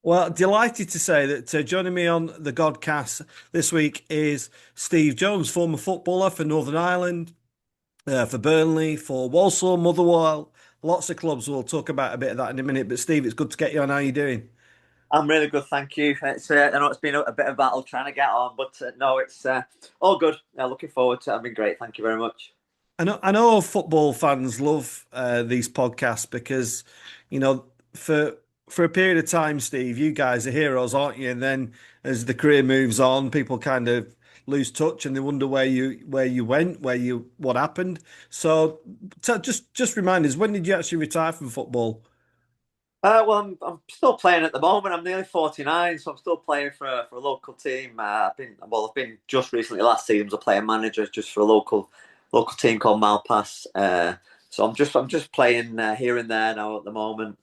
Well, delighted to say that joining me on the Godcast this week is Steve Jones, former footballer for Northern Ireland, for Burnley, for Walsall, Motherwell, lots of clubs. We'll talk about a bit of that in a minute. But Steve, it's good to get you on. How are you doing? I'm really good, thank you. I know it's been a bit of a battle trying to get on, but no, it's all good. Looking forward to it. I've been great. Thank you very much. I know football fans love these podcasts because, you know, for for a period of time, Steve, you guys are heroes, aren't you? And then as the career moves on, people kind of lose touch and they wonder where you went, what happened. So just remind us, when did you actually retire from football? I'm still playing at the moment. I'm nearly 49, so I'm still playing for a local team. I've been just recently last season was a player manager just for a local team called Malpass. So I'm just playing here and there now at the moment.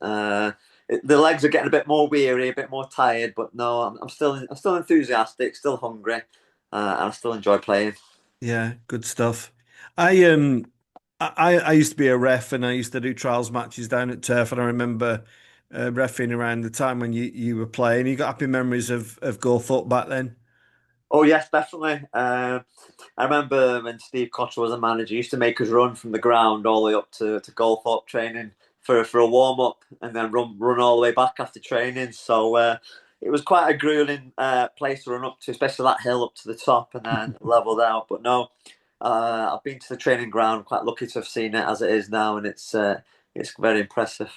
The legs are getting a bit more weary, a bit more tired, but no, I'm still enthusiastic, still hungry, and I still enjoy playing. Yeah, good stuff. I used to be a ref and I used to do trials matches down at Turf, and I remember refereeing around the time when you were playing. You got happy memories of Gawthorpe back then? Oh yes, definitely. I remember when Steve Cotterill was a manager, he used to make us run from the ground all the way up to Goldthorpe training for a warm up, and then run all the way back after training. So it was quite a grueling place to run up to, especially that hill up to the top and then leveled out. But no, I've been to the training ground. Quite lucky to have seen it as it is now, and it's very impressive.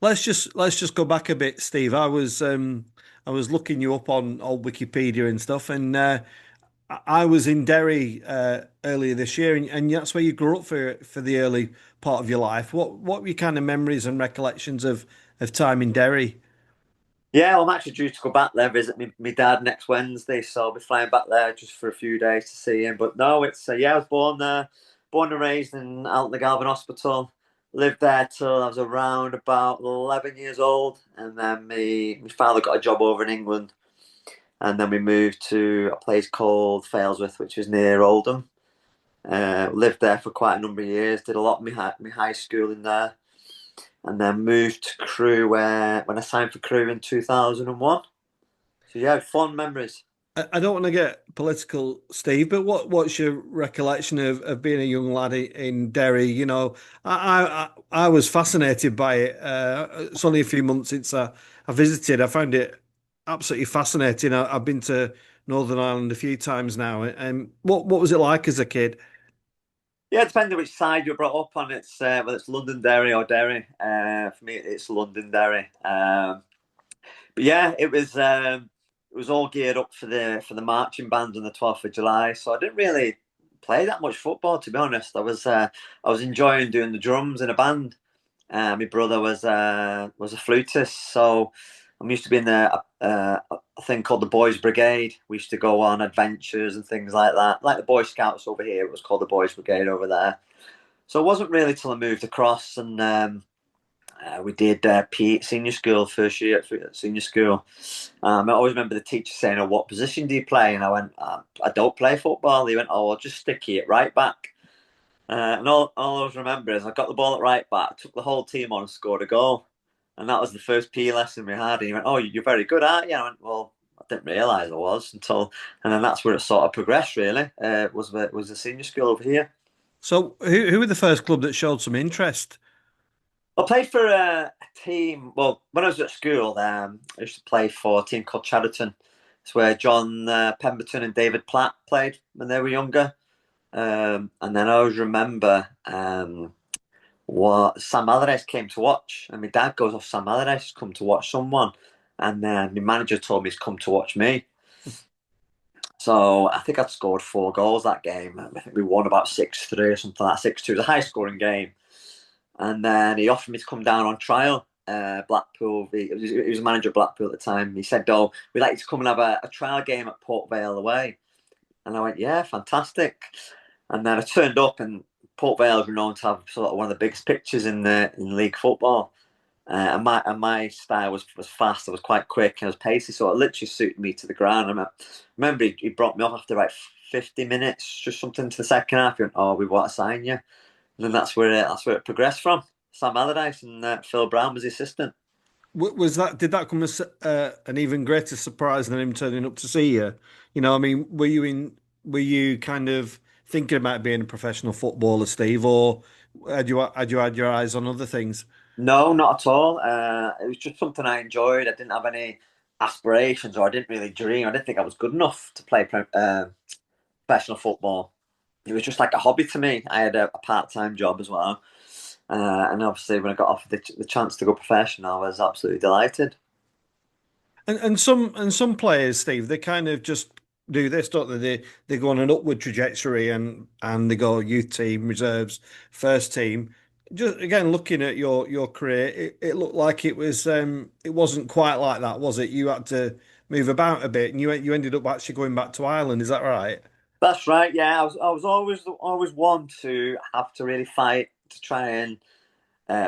Let's just go back a bit, Steve. I was looking you up on old Wikipedia and stuff, and I was in Derry earlier this year, and that's where you grew up for the early part of your life. What were your kind of memories and recollections of time in Derry? Yeah, well, I'm actually due to go back there visit me dad next Wednesday, so I'll be flying back there just for a few days to see him. But no, it's yeah, I was born there, born and raised in out in the Galvin Hospital. Lived there till I was around about 11 years old, and then my father got a job over in England, and then we moved to a place called Failsworth, which is near Oldham. Lived there for quite a number of years. Did a lot of my high school in there, and then moved to Crewe where when I signed for Crewe in 2001. So yeah, fond memories. I don't want to get political, Steve, but what's your recollection of being a young lad in Derry? I was fascinated by it. It's only a few months since I visited. I found it absolutely fascinating. I've been to Northern Ireland a few times now, and what was it like as a kid? Yeah, depending which side you're brought up on, it's whether it's Londonderry or Derry. For me, it's Londonderry. But yeah, it was all geared up for the marching band on the 12th of July. So I didn't really play that much football, to be honest. I was enjoying doing the drums in a band. My brother was a flutist, so I'm used to being a thing called the Boys Brigade. We used to go on adventures and things like that, like the Boy Scouts over here. It was called the Boys Brigade over there. So it wasn't really till I moved across and we did PE senior school first year at senior school. I always remember the teacher saying, "Oh, what position do you play?" And I went, "I don't play football." He went, "Oh, I'll just stick you at right back." And all I always remember is I got the ball at right back, took the whole team on and scored a goal. And that was the first PE lesson we had. And he went, "Oh, you're very good, aren't you?" I went, "Well, I didn't realise I was until," and then that's where it sort of progressed. Really, was the senior school over here. So, who were the first club that showed some interest? I played for a team. Well, when I was at school, I used to play for a team called Chadderton. It's where John Pemberton and David Platt played when they were younger. And then I always remember what Sam Allardyce came to watch, and my dad goes off Sam Allardyce come to watch someone, and then my manager told me he's come to watch me. So I think I'd scored 4 goals that game. I think we won about 6-3 or something like that. 6-2. It was a high scoring game. And then he offered me to come down on trial. Blackpool, he was a manager at Blackpool at the time. He said, "Oh, we'd like you to come and have a trial game at Port Vale away." And I went, "Yeah, fantastic." And then I turned up, and Port Vale were known to have sort of one of the biggest pitches in league football. And my style was fast. I was quite quick and I was pacey, so it literally suited me to the ground. Remember he brought me off after like 50 minutes, just something to the second half. He went, "Oh, we want to sign you," and then that's where it progressed from. Sam Allardyce and Phil Brown was the assistant. Was that did that come as an even greater surprise than him turning up to see you? You know, I mean, were you kind of thinking about being a professional footballer, Steve, or had you had your eyes on other things? No, not at all. It was just something I enjoyed. I didn't have any aspirations, or I didn't really dream. I didn't think I was good enough to play professional football. It was just like a hobby to me. I had a part-time job as well, and obviously when I got offered the chance to go professional, I was absolutely delighted. And some players, Steve, they kind of just do this, don't they? They go on an upward trajectory and they go youth team, reserves, first team. Just again, looking at your career, it looked like it wasn't quite like that, was it? You had to move about a bit, and you ended up actually going back to Ireland. Is that right? That's right. Yeah, I was always one to have to really fight to try and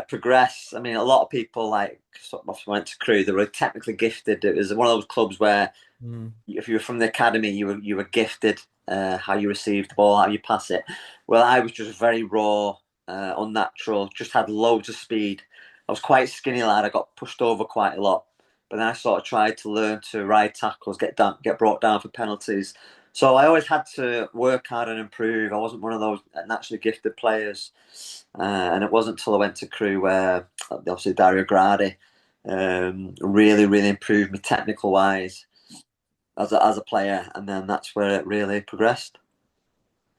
progress. I mean, a lot of people like sort of went to Crewe. They were technically gifted. It was one of those clubs where Mm. if you were from the academy, you were gifted how you received the ball, how you pass it. Well, I was just very raw, unnatural. Just had loads of speed. I was quite skinny lad. I got pushed over quite a lot, but then I sort of tried to learn to ride tackles, get brought down for penalties. So I always had to work hard and improve. I wasn't one of those naturally gifted players, and it wasn't until I went to Crewe where obviously Dario Gradi really, really improved me technical wise as a player, and then that's where it really progressed.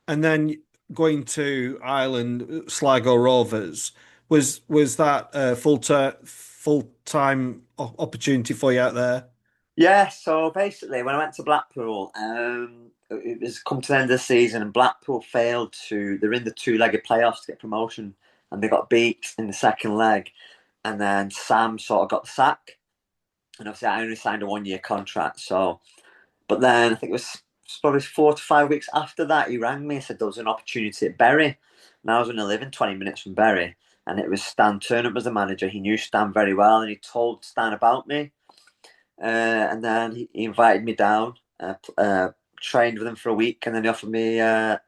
And then going to Ireland, Sligo Rovers, was that a full time opportunity for you out there? Yeah, so basically, when I went to Blackpool, it was come to the end of the season, and Blackpool failed to. They're in the two-legged playoffs to get promotion, and they got beat in the second leg, and then Sam sort of got the sack, and obviously I only signed a one-year contract. So, but then I think it was probably 4 to 5 weeks after that, he rang me and said there was an opportunity at Bury, and I was only living 20 minutes from Bury, and it was Stan Turnip was the manager. He knew Stan very well, and he told Stan about me. And then he invited me down, trained with him for a week, and then he offered me a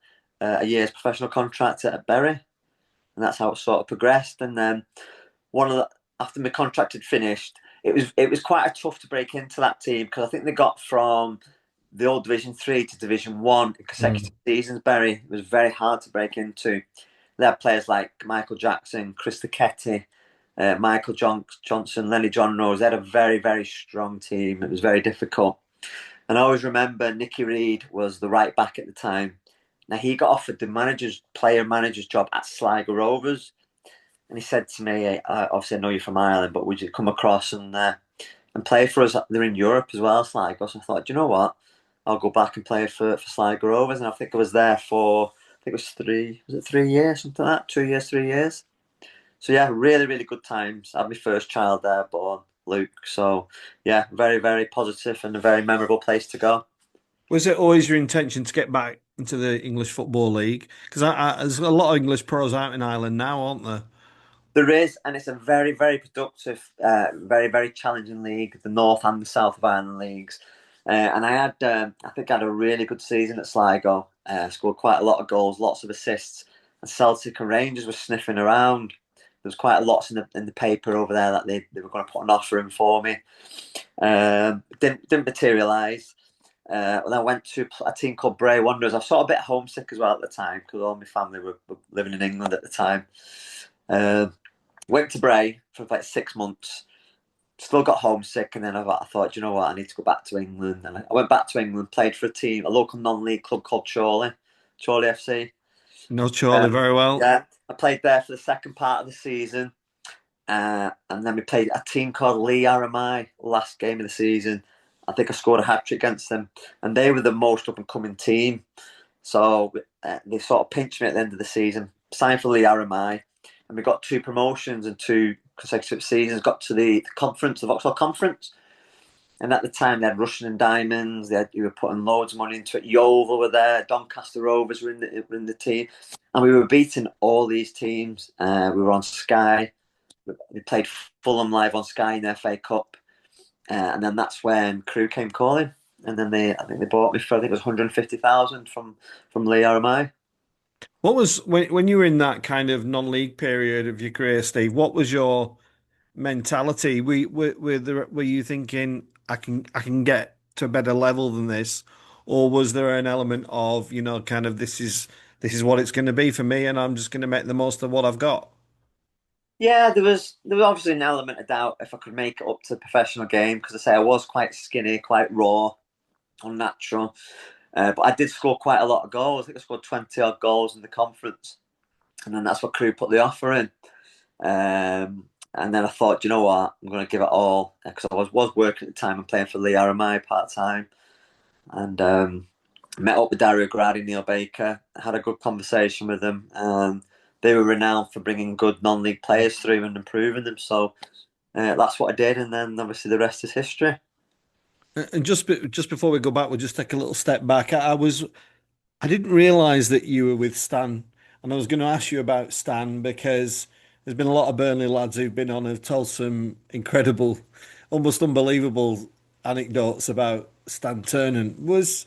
year's professional contract at Bury, and that's how it sort of progressed. And then one of the after my contract had finished, it was quite a tough to break into that team because I think they got from the old Division Three to Division One in consecutive seasons. Bury it was very hard to break into. They had players like Michael Jackson, Chris Ketty, Michael Johnson, Lenny John Rose. They had a very, very strong team. It was very difficult. And I always remember Nicky Reid was the right back at the time. Now he got offered the player manager's job at Sligo Rovers. And he said to me, obviously I know you're from Ireland, but would you come across and play for us? They're in Europe as well, Sligo. So I thought, do you know what? I'll go back and play for Sligo Rovers. And I think I was there for, I think it was it 3 years, something like that? 2 years, 3 years. So yeah, really, really good times. I had my first child there, born Luke. So yeah, very, very positive and a very memorable place to go. Was it always your intention to get back into the English Football League? Because there's a lot of English pros out in Ireland now, aren't there? There is, and it's a very, very productive, very, very challenging league. The North and the South of Ireland leagues, and I think I had a really good season at Sligo. Scored quite a lot of goals, lots of assists, and Celtic and Rangers were sniffing around. There was quite a lot in the paper over there that they were going to put an offer in for me. Didn't materialise. And I went to a team called Bray Wanderers. I was sort of a bit homesick as well at the time because all my family were living in England at the time. Um, Went to Bray for like 6 months. Still got homesick, and then I thought, you know what, I need to go back to England. And I went back to England, played for a local non-league club called Chorley FC. No, Charlie, Um, very well. yeah, I played there for the second part of the season, and then we played a team called Lee RMI last game of the season. I think I scored a hat trick against them, and they were the most up and coming team. So they sort of pinched me at the end of the season. Signed for Lee RMI, and we got two promotions and two consecutive seasons. Got to the conference, the Vauxhall Conference, and at the time they had Russian and Diamonds. You were putting loads of money into it. Yeovil were there. Doncaster Rovers were in the team, and we were beating all these teams. We were on Sky. We played Fulham live on Sky in the FA Cup, and then that's when Crewe came calling. And then I think they bought me for I think it was 150,000 from Lee RMI. What was when you were in that kind of non-league period of your career, Steve? What was your mentality? Were you thinking I can get to a better level than this, or was there an element of, kind of this is what it's going to be for me, and I'm just going to make the most of what I've got? Yeah, there was obviously an element of doubt if I could make it up to the professional game because I say I was quite skinny, quite raw, unnatural. But I did score quite a lot of goals. I think I scored 20 odd goals in the conference, and then that's what Crewe put the offer in. And then I thought, you know what, I'm going to give it all because I was working at the time and playing for Lee RMI part time, and met up with Dario Gradi, Neil Baker, had a good conversation with them. They were renowned for bringing good non-league players through and improving them. So that's what I did, and then obviously the rest is history. And just before we go back, we'll just take a little step back. I didn't realize that you were with Stan, and I was going to ask you about Stan because there's been a lot of Burnley lads who've been on have told some incredible, almost unbelievable anecdotes about Stan Turner.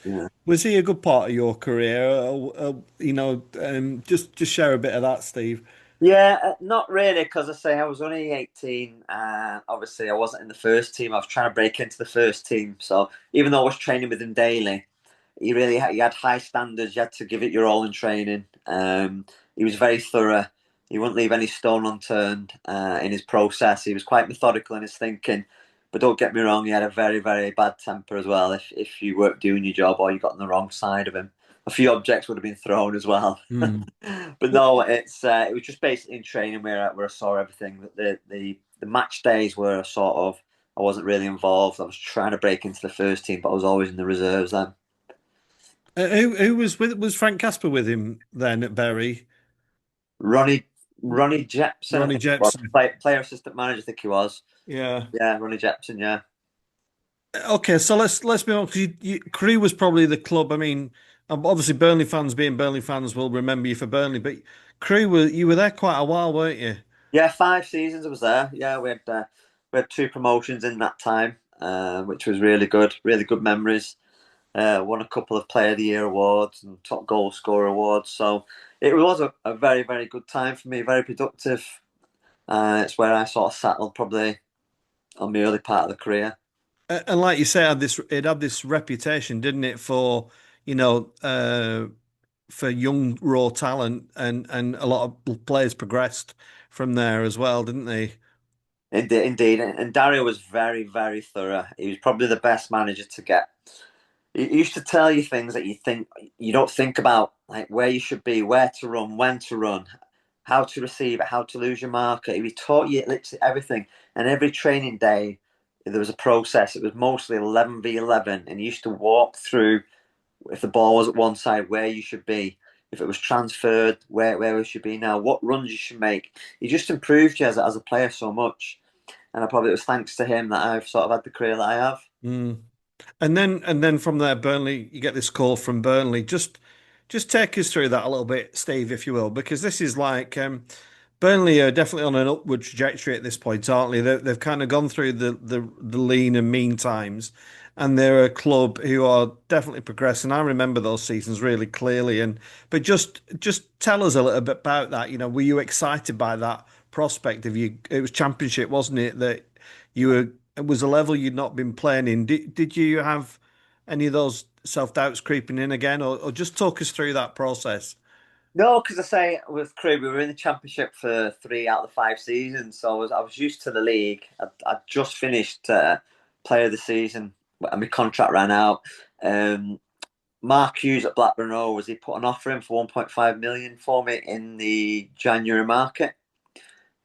Yeah. Was he a good part of your career? Just share a bit of that, Steve. Yeah, not really, because I say I was only 18. Obviously, I wasn't in the first team. I was trying to break into the first team. So even though I was training with him daily, he had high standards. You had to give it your all in training. He was very thorough. He wouldn't leave any stone unturned in his process. He was quite methodical in his thinking. But don't get me wrong, he had a very, very bad temper as well. If you weren't doing your job or you got on the wrong side of him, a few objects would have been thrown as well. Mm. But no, it was just basically in training where I saw everything. The match days were sort of I wasn't really involved. I was trying to break into the first team, but I was always in the reserves then. Who was Frank Casper with him then at Bury? Ronnie Ronnie Jepson, I Ronnie think it was Jepson. player assistant manager. I think he was. Yeah. Yeah, Ronnie Jepson. Yeah, Okay, so let's be honest. Crewe was probably the club. I mean, obviously Burnley fans being Burnley fans will remember you for Burnley, but you were there quite a while, weren't you? yeah. 5 seasons I was there. Yeah, we had two promotions in that time, which was really good. Really good memories. Won a couple of Player of the Year awards and top goal scorer awards. So it was a very, very good time for me, very productive. It's where I sort of settled probably on my early part of the career. And like you say, it had this reputation, didn't it, for you know uh, for young raw talent, and a lot of players progressed from there as well, didn't they? Indeed. And Dario was very, very thorough. He was probably the best manager to get. He used to tell you things that you don't think about, like where you should be, where to run, when to run, how to receive it, how to lose your marker. He taught you literally everything. And every training day, there was a process. It was mostly 11v11, and you used to walk through if the ball was at one side, where you should be. If it was transferred, where we should be now, what runs you should make. He just improved you as a player so much. And I probably it was thanks to him that I've sort of had the career that I have. Mm. And then from there, Burnley, you get this call from Burnley. Just take us through that a little bit, Steve, if you will, because this is like Burnley are definitely on an upward trajectory at this point, aren't they? They've kind of gone through the lean and mean times, and they're a club who are definitely progressing. I remember those seasons really clearly, and but just tell us a little bit about that. Were you excited by that prospect of you? It was Championship, wasn't it? That you were it was a level you'd not been playing in. Did you have any of those self-doubts creeping in again, or just talk us through that process? No, because I say with Crewe, we were in the Championship for 3 out of the 5 seasons, so I was used to the league. I'd just finished Player of the Season, and my contract ran out. Um, Mark Hughes at Blackburn Rovers, he put an offer in for 1.5 million for me in the January market.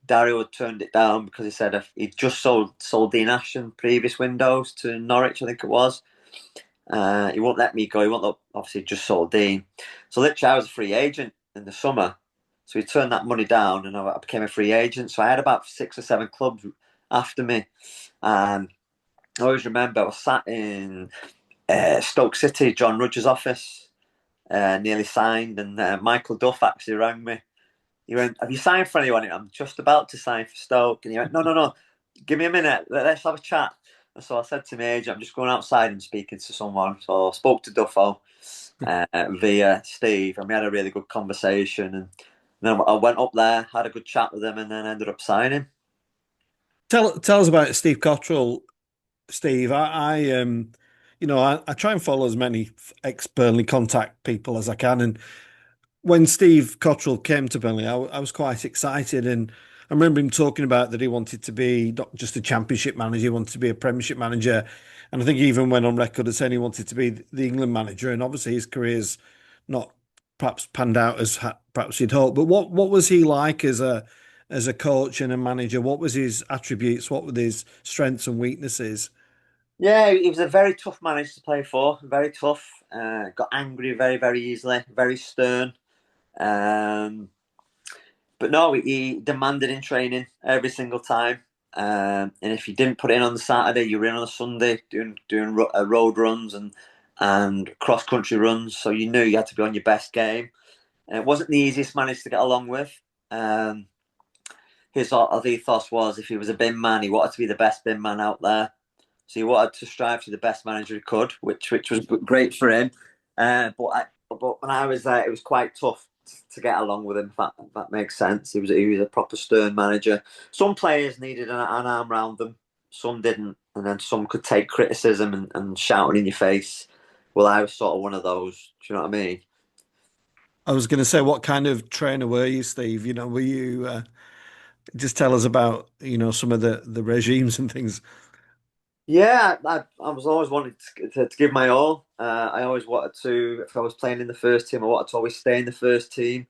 Dario had turned it down because he said if he'd just sold Dean Ashton previous windows to Norwich, I think it was. He won't let me go. He won't obviously just sold Dean. So literally, I was a free agent in the summer. So he turned that money down, and I became a free agent. So I had about 6 or 7 clubs after me, and I always remember I was sat in Stoke City, John Rudge's office, nearly signed, and Michael Duff actually rang me. He went, "Have you signed for anyone?" I'm just about to sign for Stoke, and he went, "No, no, no, give me a minute. Let's have a chat." And so I said to my agent, "I'm just going outside and speaking to someone." So I spoke to Duffo via Steve, and we had a really good conversation. And then I went up there, had a good chat with him, and then ended up signing. Tell us about Steve Cottrell, Steve. I try and follow as many ex-Burnley contact people as I can, and when Steve Cottrell came to Burnley, I was quite excited, and I remember him talking about that he wanted to be not just a Championship manager, he wanted to be a Premiership manager, and I think he even went on record as saying he wanted to be the England manager. And obviously, his career's not perhaps panned out as perhaps he'd hoped. But what was he like as a coach and a manager? What was his attributes? What were his strengths and weaknesses? Yeah, he was a very tough manager to play for. Very tough. Got angry very, very easily. Very stern. Um, but no, he demanded in training every single time. And if you didn't put it in on the Saturday, you were in on the Sunday doing road runs and cross country runs. So you knew you had to be on your best game. And it wasn't the easiest manager to get along with. Um, his sort of ethos was if he was a bin man, he wanted to be the best bin man out there. So he wanted to strive to be the best manager he could, which was great for him. But when I was there, it was quite tough to get along with him. If that makes sense. He was a proper stern manager. Some players needed an arm around them, some didn't, and then some could take criticism and shouting in your face. Well, I was sort of one of those. Do you know what I mean? I was going to say, what kind of trainer were you, Steve? Were you just tell us about some of the regimes and things? Yeah, I was always wanting to give my all. I always wanted to, if I was playing in the first team, I wanted to always stay in the first team.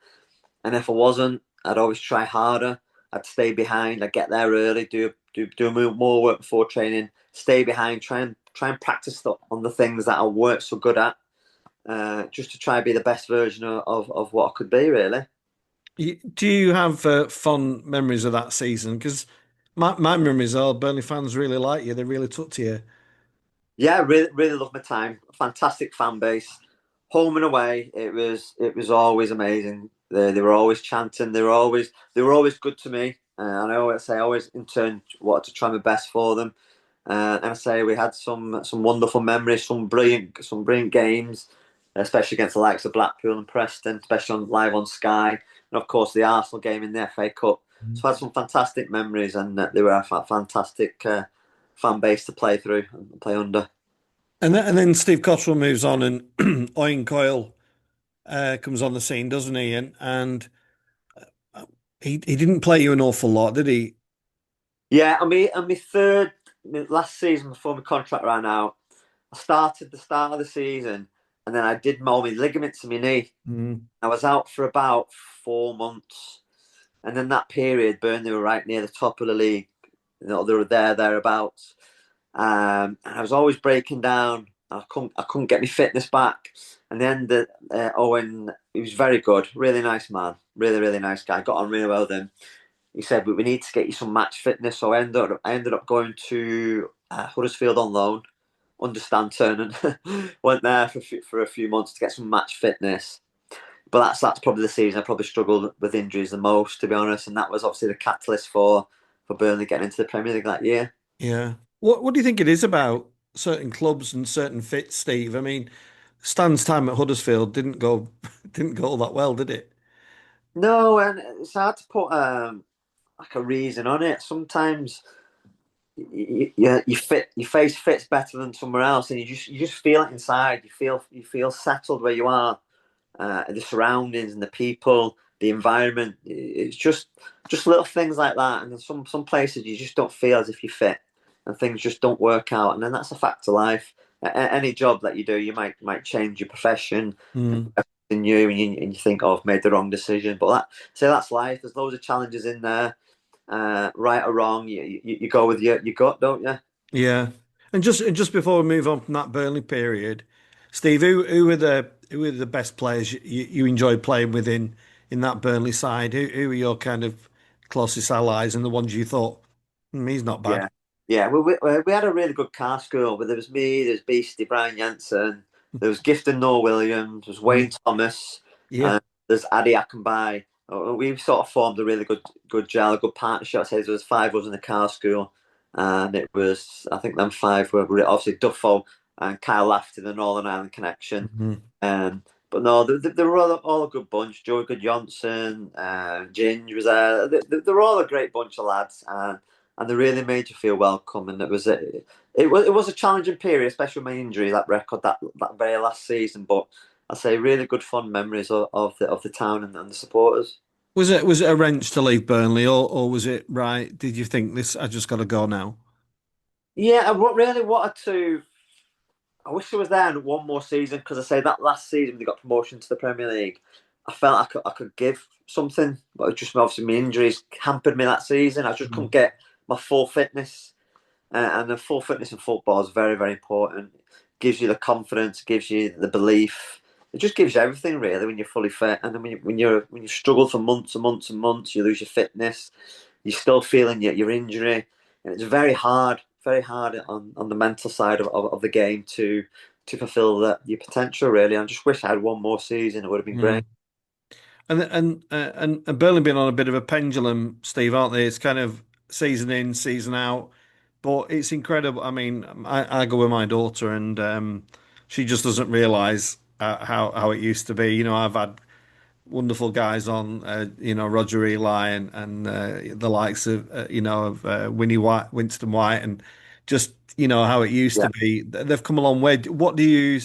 And if I wasn't, I'd always try harder. I'd stay behind. I'd get there early, do more work before training, stay behind, try and practice on the things that I weren't so good at, just to try and be the best version of what I could be, really. Do you have fond memories of that season? Because my memories are Burnley fans really like you. They really took to you. Yeah, really, really loved my time. Fantastic fan base, home and away. It was always amazing. They were always chanting. They were always good to me. And I always say, I always in turn wanted to try my best for them. And I say we had some wonderful memories, some brilliant games, especially against the likes of Blackpool and Preston, especially live on Sky, and of course the Arsenal game in the FA Cup. So I had some fantastic memories, and they were a fantastic fan base to play through and play under. And then Steve Cottrell moves on, and Owen Coyle comes on the scene, doesn't he? And he didn't play you an awful lot, did he? Yeah, and my last season before my contract ran out, I started the start of the season, and then I did mold my ligaments in my knee. Mm. I was out for about 4 months, and then that period, Burnley were right near the top of the league. They were thereabouts. And I was always breaking down. I couldn't get my fitness back. And then Owen, he was very good, really nice man, really really nice guy. Got on really well with him. He said, "We need to get you some match fitness." So I ended up going to Huddersfield on loan, understand turning. Went there for a few months to get some match fitness. But that's probably the season I probably struggled with injuries the most, to be honest. And that was obviously the catalyst for Burnley getting into the Premier League that year. Yeah. What do you think it is about certain clubs and certain fits, Steve? I mean, Stan's time at Huddersfield didn't go didn't go all that well, did it? No, and it's hard to put like a reason on it. Sometimes your face fits better than somewhere else, and you just feel it inside. You feel settled where you are, the surroundings and the people, the environment. It's just little things like that. And in some places you just don't feel as if you fit, and things just don't work out. And then that's a fact of life. Any job that you do, you might change your profession Mm. in you, and you think, "Oh, I've made the wrong decision." But that's life. There's loads of challenges in there. Right or wrong, you go with your gut, don't you? Yeah. And just before we move on from that Burnley period, Steve, who were the best players you enjoyed playing with in that Burnley side? Who were your kind of closest allies and the ones you thought, he's not bad? Yeah, yeah. We had a really good car school, but there was me, there's Beastie, Brian Jensen, there was Gifton Noah Williams, there was Wayne Mm. Thomas, Yeah. and there's Adi Akinbai. We sort of formed a really good gel, a good partnership. I'd say there was five of us in the car school, and it was, I think them five were obviously Duffo and Kyle Lafton, the Northern Ireland connection. Mhm. But no, they were all a good bunch. Joey Good Johnson, Ginge was there. They were all a great bunch of lads. and they really made you feel welcome. And it was a challenging period, especially with my injury, that record that very last season. But I say really good fond memories of the town and the supporters. Was it a wrench to leave Burnley, or was it right? Did you think this? I just got to go now. Yeah, really wanted to. I wish I was there in one more season because I say that last season they got promotion to the Premier League. I felt I could give something, but it just obviously my injuries hampered me that season. I just couldn't get my full fitness, and the full fitness in football is very very important. Gives you the confidence, gives you the belief. It just gives you everything really when you're fully fit. And then when you struggle for months and months and months, you lose your fitness. You're still feeling your injury, and it's very hard on the mental side of the game to fulfil your potential. Really, I just wish I had one more season. It would have been Yeah. great. And Burnley been on a bit of a pendulum, Steve, aren't they? It's kind of season in, season out, but it's incredible. I mean, I go with my daughter, and she just doesn't realise how it used to be. I've had wonderful guys on, Roger Eli and the likes of Winnie White, Winston White, and just how it used Yeah, to be. They've come a long way. What do you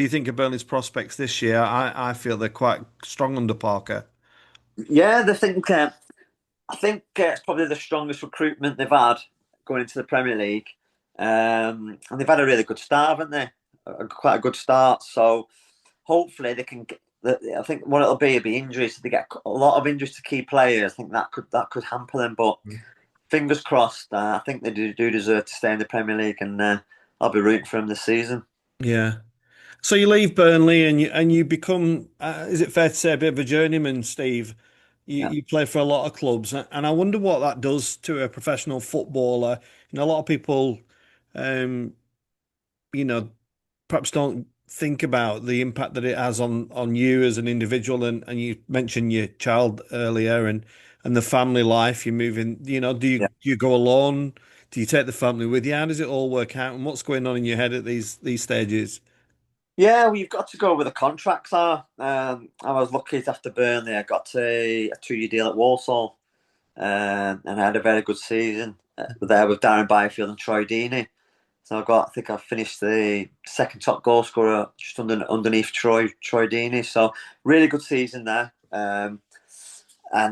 think of Burnley's prospects this year? I feel they're quite strong under Parker. yeah. I think it's probably the strongest recruitment they've had going into the Premier League, and they've had a really good start, haven't they? Quite a good start. So hopefully they can get. I think what it'll be injuries. If they get a lot of injuries to key players, I think that could hamper them. But fingers crossed. I think they do deserve to stay in the Premier League, and I'll be rooting for them this season. Yeah. So you leave Burnley and you become, is it fair to say, a bit of a journeyman, Steve? You Yeah, you play for a lot of clubs, and I wonder what that does to a professional footballer. A lot of people, um, you know, perhaps don't think about the impact that it has on you as an individual. And you mentioned your child earlier, and the family life. You're moving. Do you yeah, do you go alone? Do you take the family with you? How does it all work out? And what's going on in your head at these stages? yeah. Well, you've got to go where the contracts are. I was lucky after Burnley, I got a 2 year deal at Walsall, and I had a very good season there with Darren Byfield and Troy Deeney. So I think I finished the second top goal scorer just underneath Troy Deeney. So really good season there. And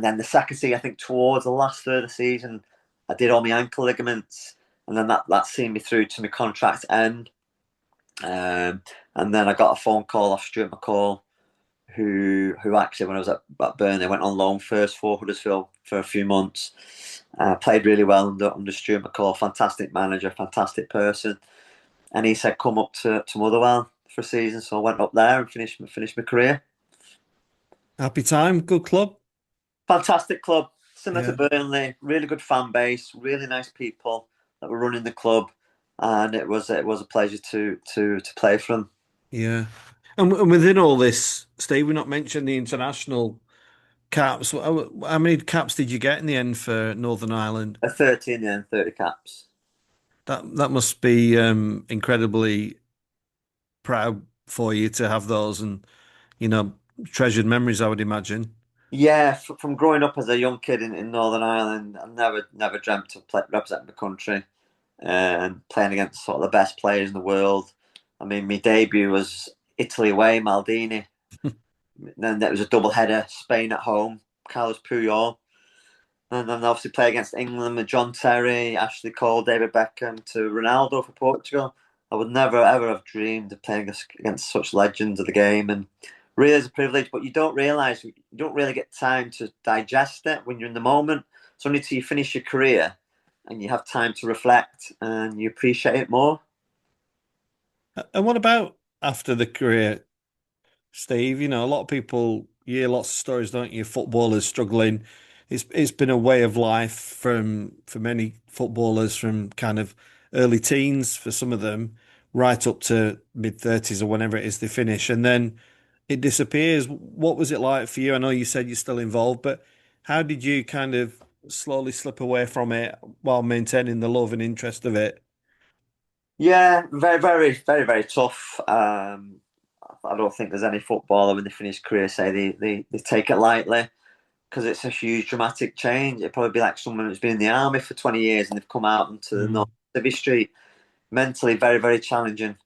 then the second season, I think towards the last third of the season, I did all my ankle ligaments, and then that seen me through to my contract end. And then I got a phone call off Stuart McCall, who actually when I was at Burnley went on loan first for Huddersfield for a few months. Played really well under Stuart McCall, fantastic manager, fantastic person. And he said come up to Motherwell for a season, so I went up there and finished my career. Happy time, good club. Fantastic club, similar to Yeah, Burnley, really good fan base, really nice people that were running the club, and it was a pleasure to play for them. yeah. And within all this, Steve, we not mentioned the international caps. How many caps did you get in the end for Northern Ireland? A 30 in the end, 30 caps. That must be incredibly proud for you to have those, and you know treasured memories, I would imagine. Yeah, from growing up as a young kid in Northern Ireland, I never dreamt of representing the country and playing against sort of the best players in the world. I mean, my debut was Italy away, Maldini. Then there was a double header, Spain at home, Carlos Puyol. And then obviously play against England with John Terry, Ashley Cole, David Beckham to Ronaldo for Portugal. I would never ever have dreamed of playing against such legends of the game, and really is a privilege. But you don't realise you don't really get time to digest it when you're in the moment. It's only till you finish your career and you have time to reflect and you appreciate it more. And what about after the career, Steve? A lot of people, you hear lots of stories, don't you? Footballers struggling. It's been a way of life for many footballers from kind of early teens for some of them, right up to mid-30s or whenever it is they finish, and then it disappears. What was it like for you? I know you said you're still involved, but how did you kind of slowly slip away from it while maintaining the love and interest of it? Yeah, very, very, very, very tough. I don't think there's any footballer when they finish career say they take it lightly. because it's a huge dramatic change. It'd probably be like someone who's been in the army for 20 years and they've come out into the Mm. North Civvy Street. Mentally, very, very challenging.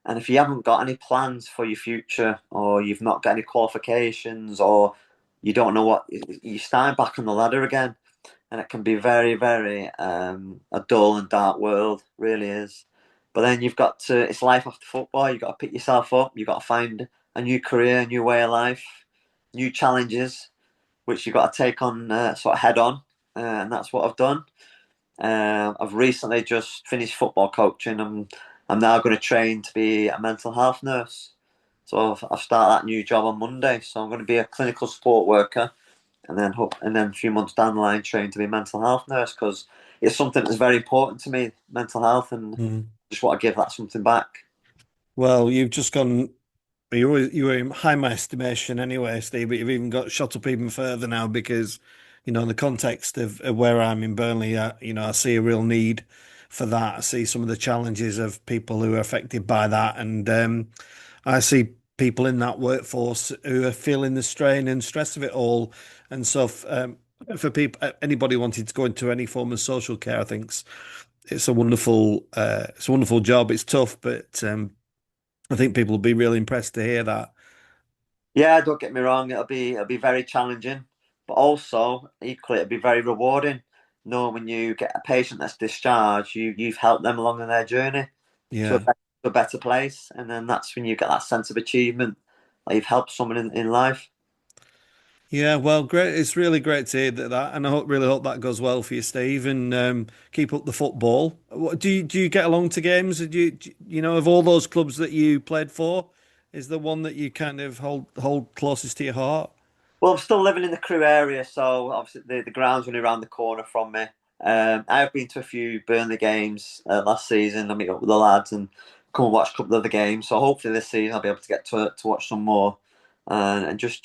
And if you haven't got any plans for your future, or you've not got any qualifications, or you don't know what, you start back on the ladder again. And it can be very, very a dull and dark world, really is. But then you've got to, it's life after football. You've got to pick yourself up. You've got to find a new career, a new way of life, new challenges, which you've got to take on sort of head on. And that's what I've done. I've recently just finished football coaching. I'm now going to train to be a mental health nurse. So I've started that new job on Monday. So I'm going to be a clinical support worker, and then a few months down the line, train to be a mental health nurse because it's something that's very important to me, mental health, and Mm. just want to give that something back. Well, you've just gone. You were in high my estimation anyway, Steve, but you've even got shot up even further now because, in the context of where I'm in Burnley, I see a real need for that. I see some of the challenges of people who are affected by that, and I see people in that workforce who are feeling the strain and stress of it all. And so, for people, anybody wanting to go into any form of social care, I think it's a wonderful job. It's tough, but I think people will be really impressed to hear that. Yeah, don't get me wrong, it'll be very challenging, but also equally it'll be very rewarding. Knowing when you get a patient that's discharged, you've helped them along on their journey to Yeah. a better place, and then that's when you get that sense of achievement, like you've helped someone in life. Yeah, well, great. It's really great to hear that, and really hope that goes well for you, Steve, and keep up the football. Do you get along to games? Of all those clubs that you played for, is there one that you kind of hold closest to your heart? Well, I'm still living in the Crewe area, so obviously the ground's only around the corner from me. I've been to a few Burnley games last season. I meet up with the lads and come and watch a couple of the games. So hopefully this season I'll be able to get to watch some more and just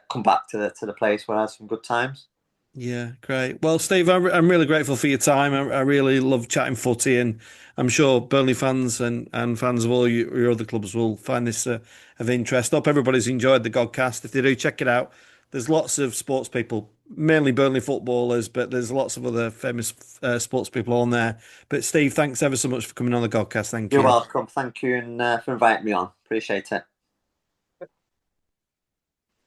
come back to the place where I had some good times. Yeah, great. Well, Steve, I'm really grateful for your time. I really love chatting footy, and I'm sure Burnley fans and fans of all your other clubs will find this of interest. Hope everybody's enjoyed the Godcast. If they do, check it out. There's lots of sports people, mainly Burnley footballers, but there's lots of other famous sports people on there. But Steve, thanks ever so much for coming on the Godcast. Thank You're you. welcome. Thank you and for inviting me on. Appreciate it.